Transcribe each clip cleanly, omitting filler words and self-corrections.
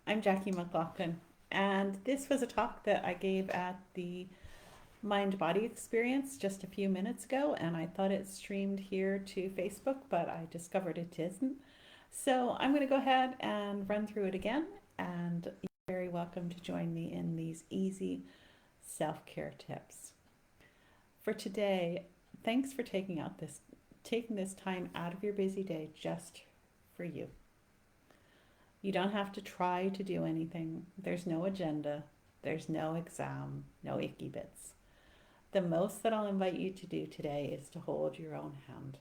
I'm Jackie McLaughlin, and this was a talk that I gave at the Mind Body Experience just a few minutes ago, and I thought it streamed here to Facebook, but I discovered it isn't. So I'm going to go ahead and run through it again, and you're very welcome to join me in these easy self care tips. For today, thanks for taking this time out of your busy day just for you. You don't have to try to do anything. There's no agenda. There's no exam, no icky bits. The most that I'll invite you to do today is to hold your own hand.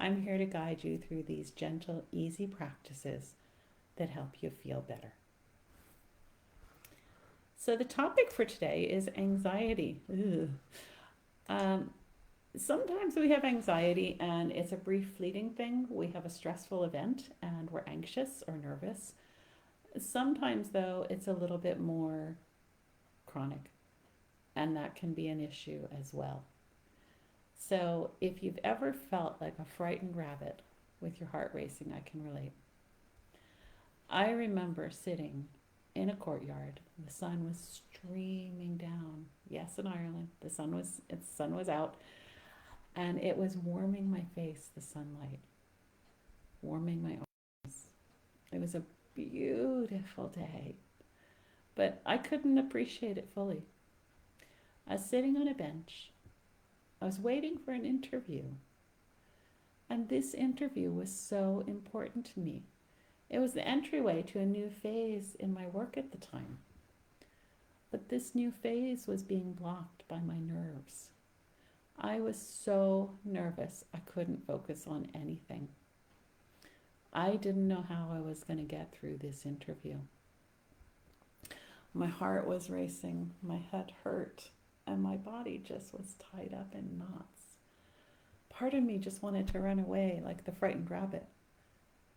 I'm here to guide you through these gentle, easy practices that help you feel better. So, the topic for today is anxiety. Um, Sometimes we have anxiety and it's a brief, fleeting thing. We have a stressful event and we're anxious or nervous. Sometimes, though, it's a little bit more chronic, and that can be an issue as well. So, if you've ever felt like a frightened rabbit with your heart racing, I can relate. I remember sitting in a courtyard. The sun was streaming down. Yes, in Ireland, the sun was out, and it was warming my face. The sunlight warming my arms. It was a beautiful day, but I couldn't appreciate it fully. I was sitting on a bench. I was waiting for an interview, and this interview was so important to me. It was the entryway to a new phase in my work at the time. But this new phase was being blocked by my nerves. I was so nervous I couldn't focus on anything. I didn't know how I was going to get through this interview. My heart was racing, my head hurt, and my body just was tied up in knots. Part of me just wanted to run away like the frightened rabbit,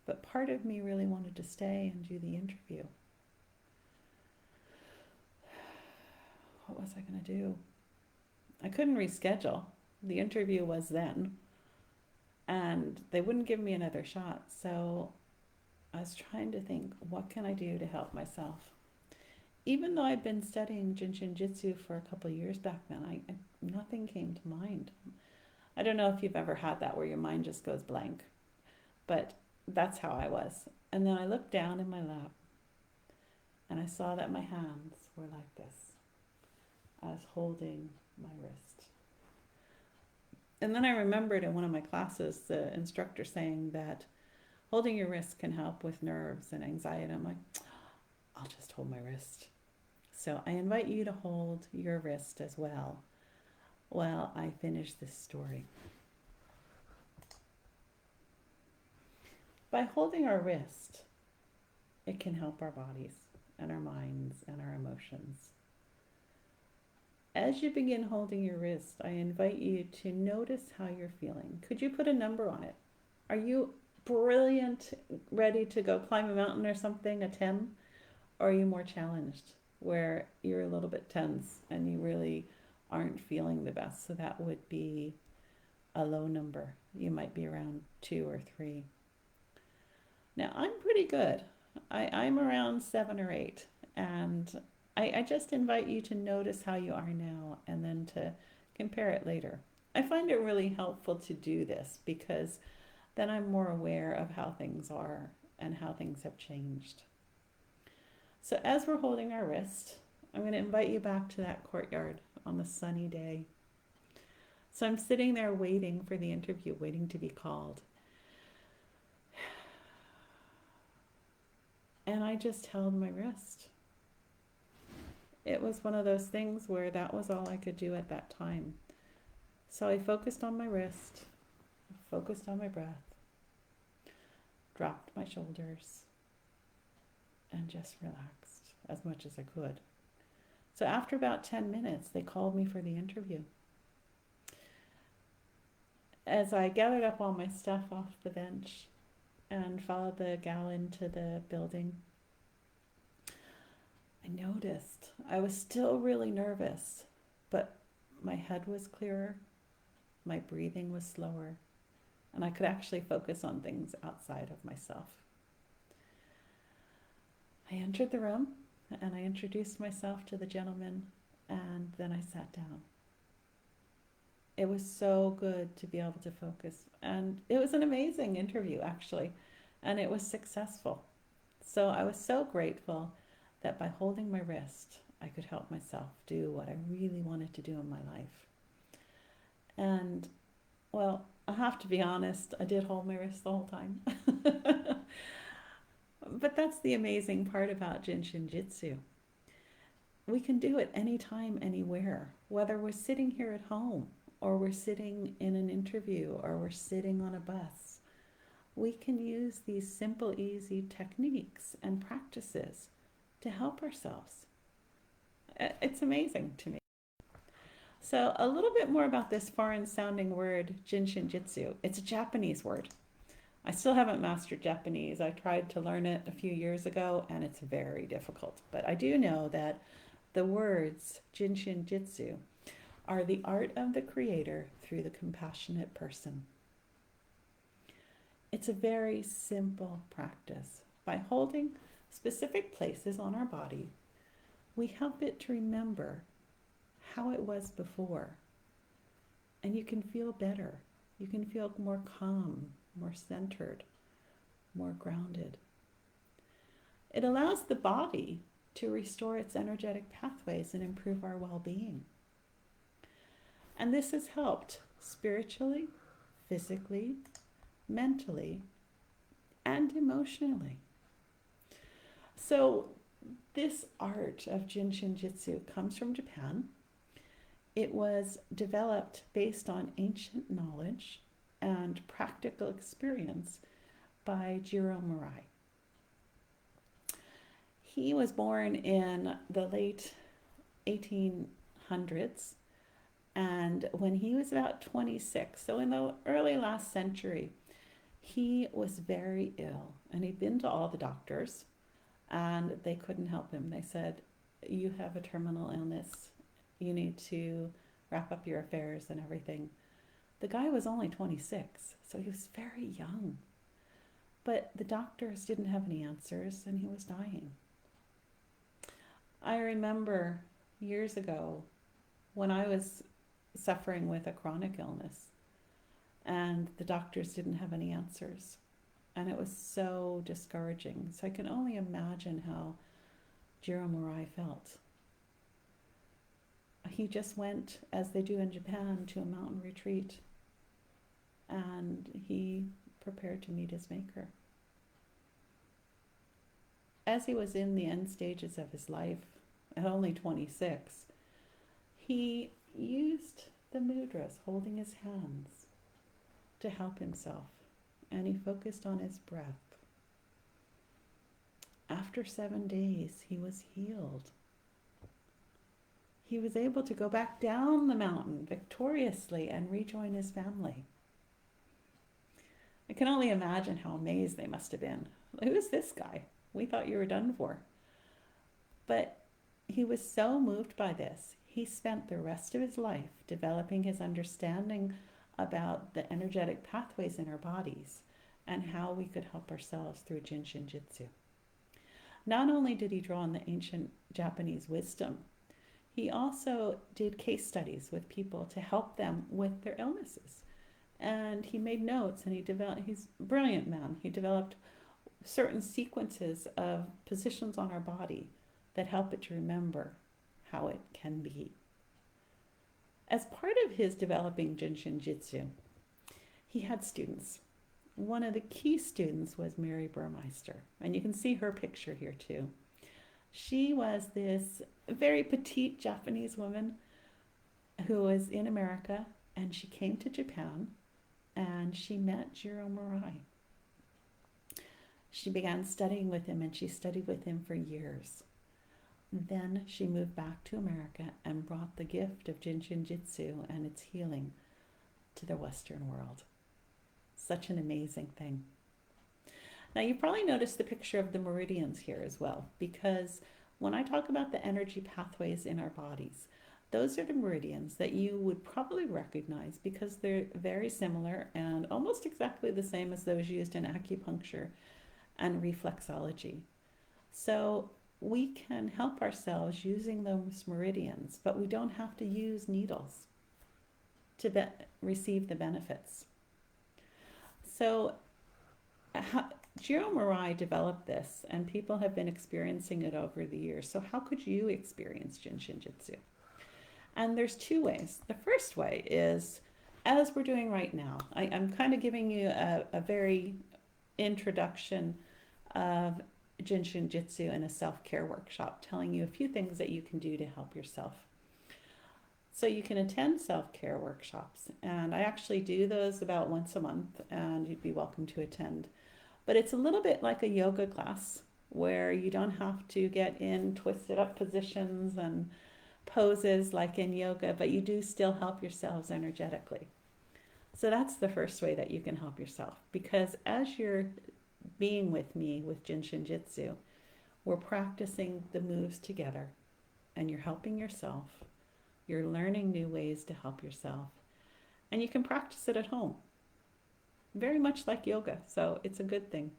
but part of me really wanted to stay and do the interview. What was I going to do? I couldn't reschedule. The interview was then, and they wouldn't give me another shot. So I was trying to think, what can I do to help myself? Even though I'd been studying Shin Jyutsu for a couple of years back then, nothing came to mind. I don't know if you've ever had that where your mind just goes blank, but that's how I was. And then I looked down in my lap and I saw that my hands were like this. I was holding my wrist. And then I remembered in one of my classes the instructor saying that holding your wrist can help with nerves and anxiety. I'm like, I'll just hold my wrist. So I invite you to hold your wrist as well while I finish this story. By holding our wrist, it can help our bodies and our minds and our emotions. As you begin holding your wrist, I invite you to notice how you're feeling. Could you put a number on it? Are you brilliant, ready to go climb a mountain or something, a 10? Or are you more challenged, where you're a little bit tense and you really aren't feeling the best? So that would be a low number. You might be around 2 or 3. Now, I'm pretty good. I'm around 7 or 8. And I just invite you to notice how you are now and then to compare it later. I find it really helpful to do this because then I'm more aware of how things are and how things have changed. So as we're holding our wrist, I'm going to invite you back to that courtyard on the sunny day. So I'm sitting there waiting for the interview, waiting to be called. And I just held my wrist. It was one of those things where that was all I could do at that time. So I focused on my wrist, focused on my breath, dropped my shoulders, and just relaxed as much as I could. So after about 10 minutes, they called me for the interview. As I gathered up all my stuff off the bench and followed the gal into the building, I noticed I was still really nervous, but my head was clearer, my breathing was slower, and I could actually focus on things outside of myself. I entered the room and I introduced myself to the gentleman, and then I sat down. It was so good to be able to focus, and it was an amazing interview, actually, and it was successful. So I was so grateful that by holding my wrist, I could help myself do what I really wanted to do in my life. And well, I have to be honest, I did hold my wrist the whole time. But that's the amazing part about Shin Jyutsu. We can do it anytime, anywhere, whether we're sitting here at home or we're sitting in an interview or we're sitting on a bus. We can use these simple, easy techniques and practices to help ourselves. It's amazing to me. So, a little bit more about this foreign sounding word, Shin Jyutsu. It's a Japanese word. I still haven't mastered Japanese. I tried to learn it a few years ago and it's very difficult. But I do know that the words Shin Jyutsu are the art of the creator through the compassionate person. It's a very simple practice. By holding specific places on our body, we help it to remember how it was before. And you can feel better. You can feel more calm, more centered, more grounded. It allows the body to restore its energetic pathways and improve our well-being. And this has helped spiritually, physically, mentally, and emotionally. So this art of Shin Jyutsu comes from Japan. It was developed based on ancient knowledge and practical experience by Jiro Murai. He was born in the late 1800s, and when he was about 26, so in the early last century, he was very ill, and he'd been to all the doctors, and they couldn't help him. They said, "You have a terminal illness. You need to wrap up your affairs and everything." The guy was only 26, so he was very young. But the doctors didn't have any answers, and he was dying. I remember years ago when I was suffering with a chronic illness, and the doctors didn't have any answers. And it was so discouraging. So I can only imagine how Jiro Murai felt. He just went, as they do in Japan, to a mountain retreat, and he prepared to meet his maker. As he was in the end stages of his life, at only 26, he used the mudras, holding his hands, to help himself, and he focused on his breath. After 7 days, he was healed. He was able to go back down the mountain victoriously and rejoin his family. I can only imagine how amazed they must have been. Who is this guy? We thought you were done for. But he was so moved by this, he spent the rest of his life developing his understanding about the energetic pathways in our bodies and how we could help ourselves through Shin Jyutsu. Not only did he draw on the ancient Japanese wisdom, he also did case studies with people to help them with their illnesses. And he made notes, and he's a brilliant man. He developed certain sequences of positions on our body that help it to remember how it can be. As part of his developing Shin Jyutsu, he had students. One of the key students was Mary Burmeister, and you can see her picture here too. She was this very petite Japanese woman who was in America, and she came to Japan and she met Jiro Murai. She began studying with him, and she studied with him for years. Then she moved back to America and brought the gift of Shin Jyutsu and its healing to the Western world. Such an amazing thing. Now, you probably noticed the picture of the meridians here as well, because when I talk about the energy pathways in our bodies, those are the meridians that you would probably recognize because they're very similar and almost exactly the same as those used in acupuncture and reflexology. So we can help ourselves using those meridians, but we don't have to use needles to receive the benefits. So Jiro Murai developed this, and people have been experiencing it over the years. So how could you experience Jinshin Jitsu? And there's two ways. The first way is, as we're doing right now, I'm kind of giving you a very introduction of Jinshin Jitsu in a self-care workshop, telling you a few things that you can do to help yourself. So you can attend self-care workshops, and I actually do those about once a month, and you'd be welcome to attend. But it's a little bit like a yoga class where you don't have to get in twisted up positions and poses like in yoga, but you do still help yourselves energetically. So that's the first way that you can help yourself, because as you're being with me with Jinshin Jitsu, we're practicing the moves together, and you're helping yourself. You're learning new ways to help yourself, and you can practice it at home. Very much like yoga, so it's a good thing.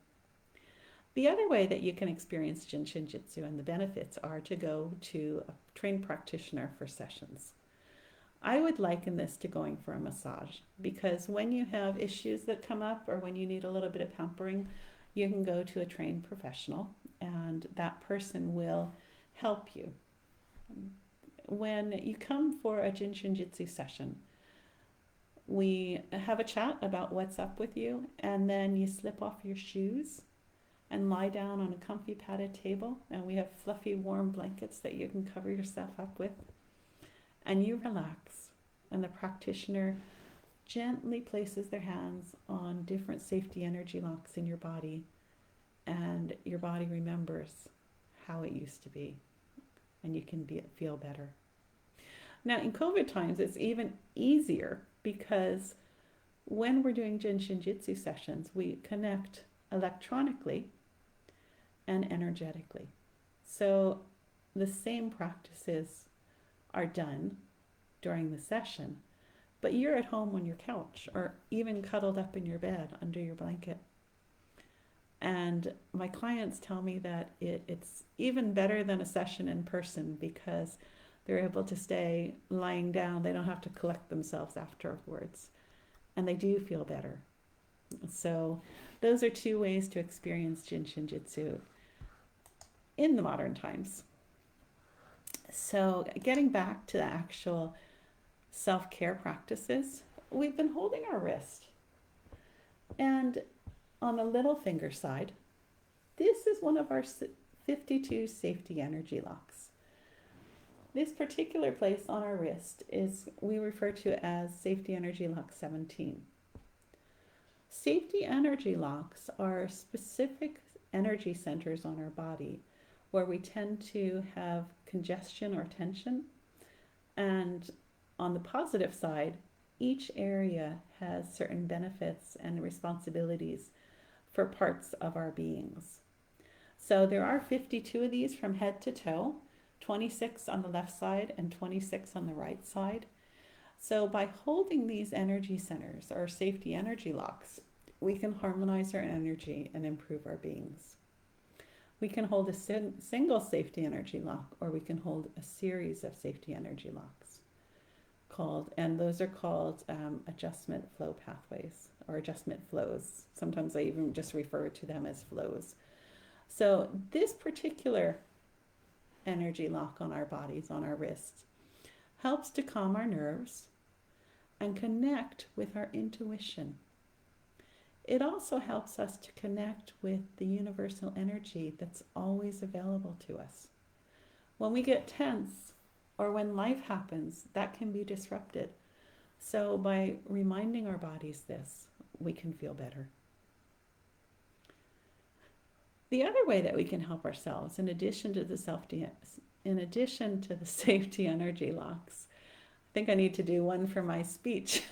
The other way that you can experience Jinshin Jitsu and the benefits are to go to a trained practitioner for sessions. I would liken this to going for a massage, because when you have issues that come up or when you need a little bit of pampering, you can go to a trained professional and that person will help you. When you come for a Jinshin Jitsu session, we have a chat about what's up with you, and then you slip off your shoes and lie down on a comfy padded table, and we have fluffy warm blankets that you can cover yourself up with, and you relax, and the practitioner gently places their hands on different safety energy locks in your body, and your body remembers how it used to be, and you can feel better. Now in COVID times, it's even easier because when we're doing Jinshin Jitsu sessions, we connect electronically and energetically. So the same practices are done during the session, but you're at home on your couch or even cuddled up in your bed under your blanket. And my clients tell me that it's even better than a session in person because they're able to stay lying down. They don't have to collect themselves afterwards. And they do feel better. So those are two ways to experience Jinshin Jitsu in the modern times. So getting back to the actual self-care practices, we've been holding our wrist. And on the little finger side, this is one of our 52 safety energy locks. This particular place on our wrist we refer to as safety energy lock 17. Safety energy locks are specific energy centers on our body where we tend to have congestion or tension. And on the positive side, each area has certain benefits and responsibilities for parts of our beings. So there are 52 of these from head to toe, 26 on the left side and 26 on the right side. So by holding these energy centers or safety energy locks, we can harmonize our energy and improve our beings. We can hold a single safety energy lock, or we can hold a series of safety energy locks and those are called adjustment flow pathways or adjustment flows. Sometimes I even just refer to them as flows. So this particular energy lock on our bodies, on our wrists, helps to calm our nerves and connect with our intuition. It also helps us to connect with the universal energy that's always available to us. When we get tense or when life happens, that can be disrupted. So by reminding our bodies this, we can feel better. The other way that we can help ourselves, in addition to the safety energy locks, I think I need to do one for my speech.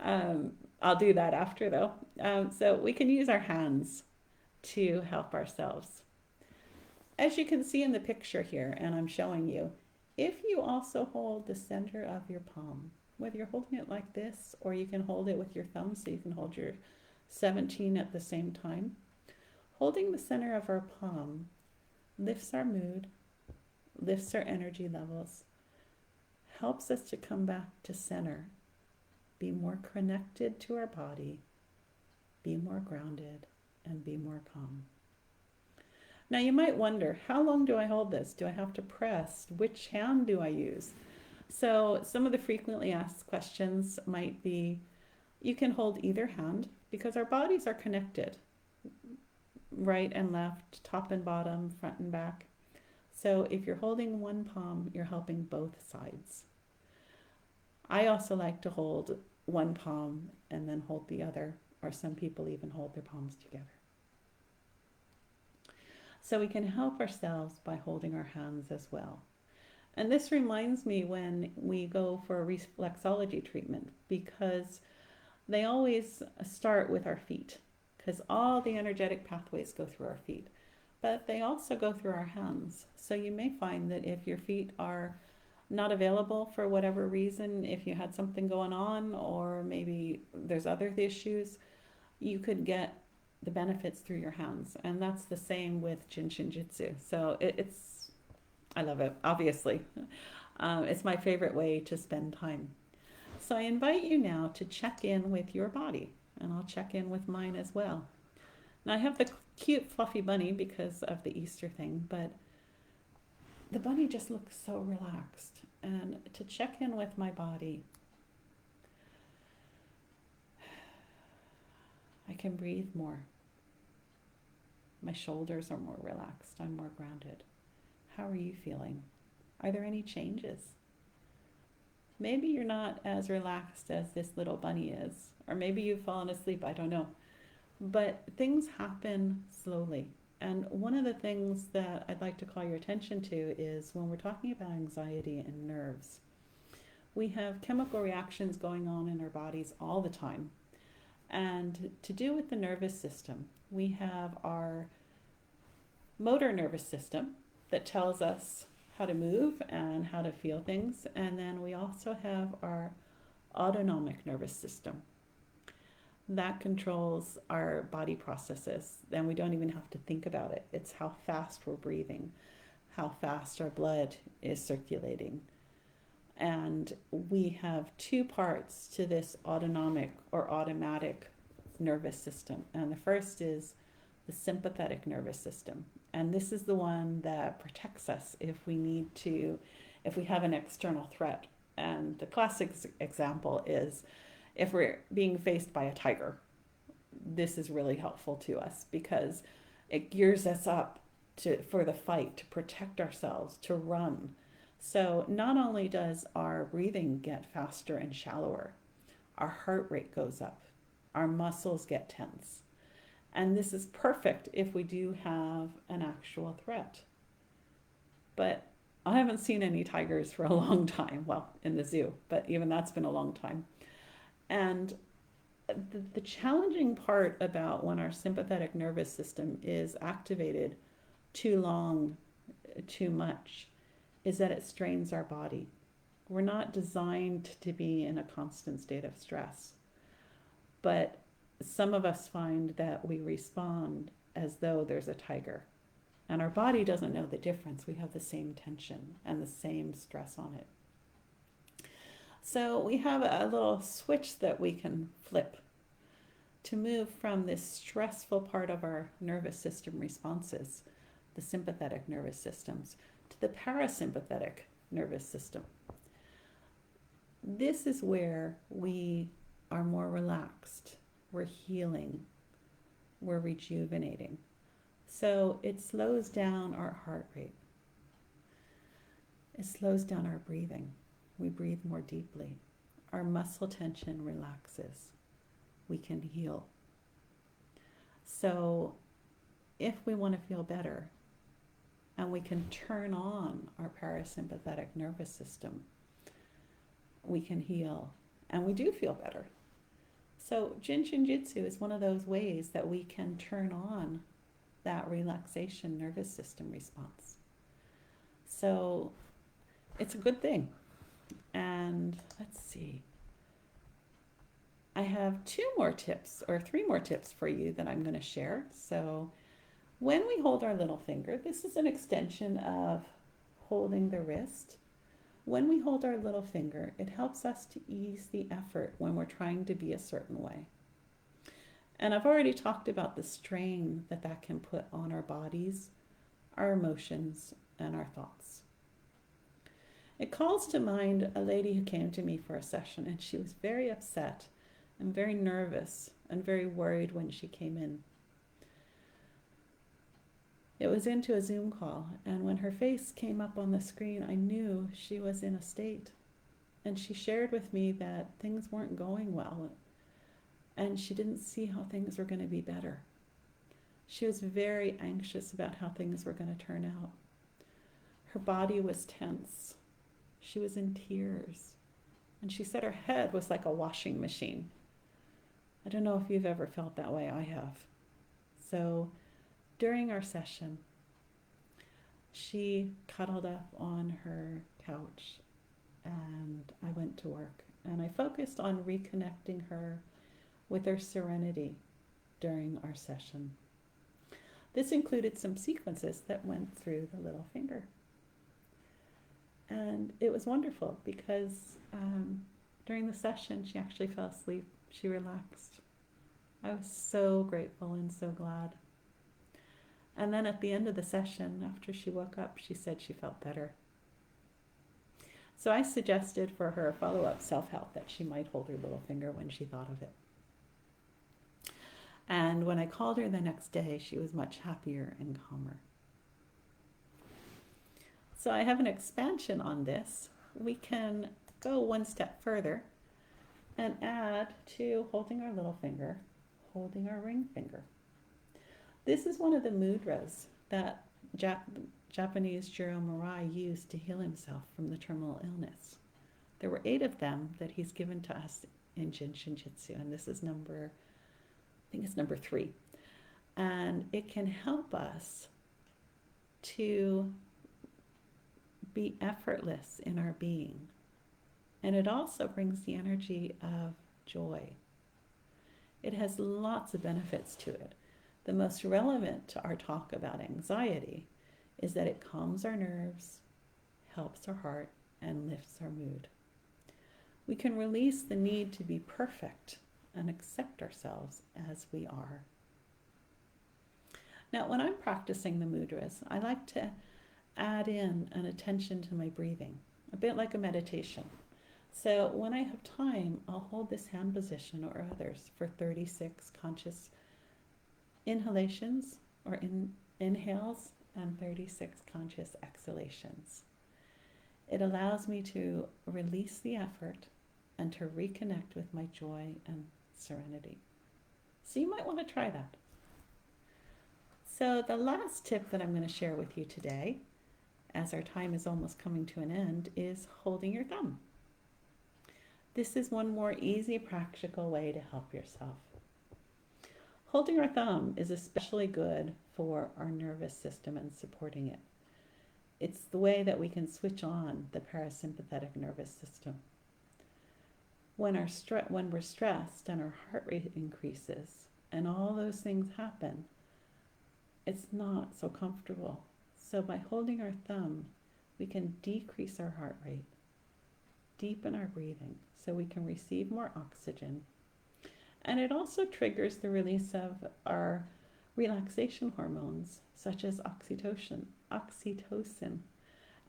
I'll do that after though. So we can use our hands to help ourselves. As you can see in the picture here, and I'm showing you, if you also hold the center of your palm, whether you're holding it like this or you can hold it with your thumb so you can hold your 17 at the same time, Holding the center of our palm lifts our mood, lifts our energy levels, helps us to come back to center, be more connected to our body, be more grounded, and be more calm. Now you might wonder, how long do I hold this? Do I have to press? Which hand do I use? So some of the frequently asked questions might be, you can hold either hand because our bodies are connected, right and left, top and bottom, front and back. So if you're holding one palm, you're helping both sides. I also like to hold one palm and then hold the other, or some people even hold their palms together. So we can help ourselves by holding our hands as well. And this reminds me when we go for a reflexology treatment, because they always start with our feet, because all the energetic pathways go through our feet, but they also go through our hands. So you may find that if your feet are not available for whatever reason, if you had something going on, or maybe there's other issues, you could get the benefits through your hands. And that's the same with Shin Jyutsu. So I love it, obviously. It's my favorite way to spend time. So I invite you now to check in with your body, and I'll check in with mine as well. Now I have the cute fluffy bunny because of the Easter thing, but the bunny just looks so relaxed. And to check in with my body, I can breathe more. My shoulders are more relaxed. I'm more grounded. How are you feeling? Are there any changes? Maybe you're not as relaxed as this little bunny is, or maybe you've fallen asleep, I don't know. But things happen slowly. And one of the things that I'd like to call your attention to is when we're talking about anxiety and nerves, we have chemical reactions going on in our bodies all the time. And to do with the nervous system, we have our motor nervous system that tells us how to move and how to feel things. And then we also have our autonomic nervous system. That controls our body processes. Then we don't even have to think about it. It's how fast we're breathing, how fast our blood is circulating. And we have two parts to this autonomic or automatic nervous system. And the first is the sympathetic nervous system. And this is the one that protects us if we have an external threat. And the classic example is if we're being faced by a tiger. This is really helpful to us because it gears us up for the fight, to protect ourselves, to run. So not only does our breathing get faster and shallower, our heart rate goes up, our muscles get tense. And this is perfect if we do have an actual threat. But I haven't seen any tigers for a long time. Well, in the zoo, but even that's been a long time. And the challenging part about when our sympathetic nervous system is activated too long, too much, is that it strains our body. We're not designed to be in a constant state of stress. But some of us find that we respond as though there's a tiger. And our body doesn't know the difference. We have the same tension and the same stress on it. So we have a little switch that we can flip to move from this stressful part of our nervous system responses, the sympathetic nervous systems, to the parasympathetic nervous system. This is where we are more relaxed, we're healing, we're rejuvenating. So it slows down our heart rate. It slows down our breathing. We breathe more deeply. Our muscle tension relaxes. We can heal. So if we want to feel better, and we can turn on our parasympathetic nervous system, we can heal, and we do feel better. So Shin Jyutsu is one of those ways that we can turn on that relaxation nervous system response. So it's a good thing. And let's see. I have 2 more tips or 3 more tips for you that I'm going to share. So When we hold our little finger, this is an extension of holding the wrist. When we hold our little finger, it helps us to ease the effort when we're trying to be a certain way. And I've already talked about the strain that that can put on our bodies, our emotions, and our thoughts. It calls to mind a lady who came to me for a session, and she was very upset and very nervous and very worried when she came in. It was into a Zoom call, and when her face came up on the screen, I knew she was in a state. And she shared with me that things weren't going well, and she didn't see how things were going to be better. She was very anxious about how things were going to turn out. Her body was tense. She was in tears. And she said her head was like a washing machine. I don't know if you've ever felt that way. I have. So during our session, she cuddled up on her couch and I went to work. And I focused on reconnecting her with her serenity during our session. This included some sequences that went through the little finger. And it was wonderful because during the session, she actually fell asleep. She relaxed. I was so grateful and so glad. And then at the end of the session, after she woke up, she said she felt better. So I suggested for her follow-up self-help that she might hold her little finger when she thought of it. And when I called her the next day, she was much happier and calmer. So I have an expansion on this. We can go one step further and add to holding our little finger, holding our ring finger. This is one of the mudras that Japanese Jiro Murai used to heal himself from the terminal illness. There were 8 of them that he's given to us in Shin Jyutsu, and this is number 3. And it can help us to be effortless in our being. And it also brings the energy of joy. It has lots of benefits to it. The most relevant to our talk about anxiety is that it calms our nerves, helps our heart, and lifts our mood. We can release the need to be perfect and accept ourselves as we are. Now, when I'm practicing the mudras, I like to add in an attention to my breathing, a bit like a meditation. So when I have time, I'll hold this hand position or others for 36 conscious inhalations or inhales and 36 conscious exhalations. It allows me to release the effort and to reconnect with my joy and serenity. So you might want to try that. So the last tip that I'm going to share with you today, as our time is almost coming to an end, is holding your thumb. This is one more easy, practical way to help yourself. Holding our thumb is especially good for our nervous system and supporting it. It's the way that we can switch on the parasympathetic nervous system. When we're stressed and our heart rate increases and all those things happen, it's not so comfortable. So by holding our thumb, we can decrease our heart rate, deepen our breathing so we can receive more oxygen. And it also triggers the release of our relaxation hormones, such as oxytocin.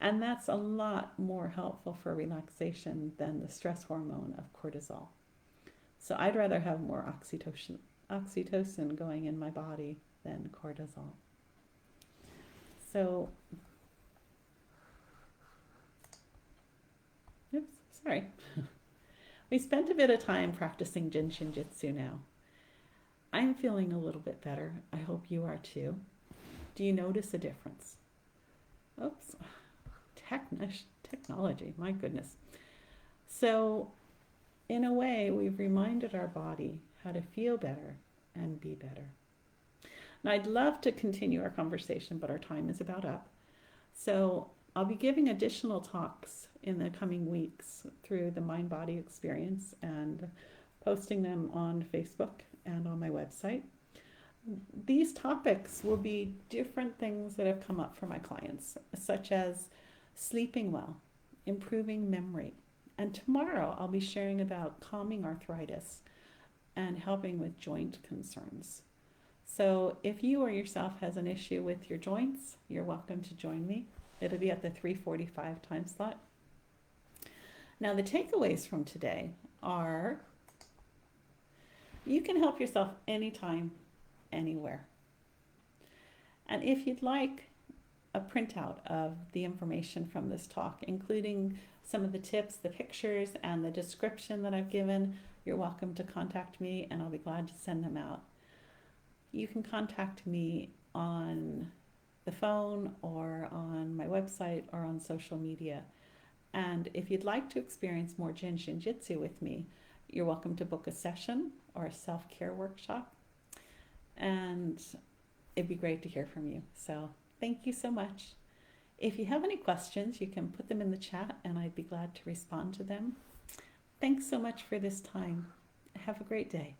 And that's a lot more helpful for relaxation than the stress hormone of cortisol. So I'd rather have more oxytocin going in my body than cortisol. So, we spent a bit of time practicing Shin Jyutsu now. I'm feeling a little bit better. I hope you are too. Do you notice a difference? Oops, technology, my goodness. So, in a way, we've reminded our body how to feel better and be better. Now, I'd love to continue our conversation, but our time is about up. So I'll be giving additional talks in the coming weeks through the Mind-Body Experience and posting them on Facebook and on my website. These topics will be different things that have come up for my clients, such as sleeping well, improving memory. And tomorrow I'll be sharing about calming arthritis and helping with joint concerns. So if you or yourself has an issue with your joints, you're welcome to join me. It'll be at the 3:45 time slot. Now the takeaways from today are you can help yourself anytime, anywhere. And if you'd like a printout of the information from this talk, including some of the tips, the pictures, and the description that I've given, you're welcome to contact me and I'll be glad to send them out. You can contact me on the phone or on my website or on social media. And if you'd like to experience more Shin Jyutsu with me, you're welcome to book a session or a self-care workshop. And it'd be great to hear from you. So thank you so much. If you have any questions, you can put them in the chat and I'd be glad to respond to them. Thanks so much for this time. Have a great day.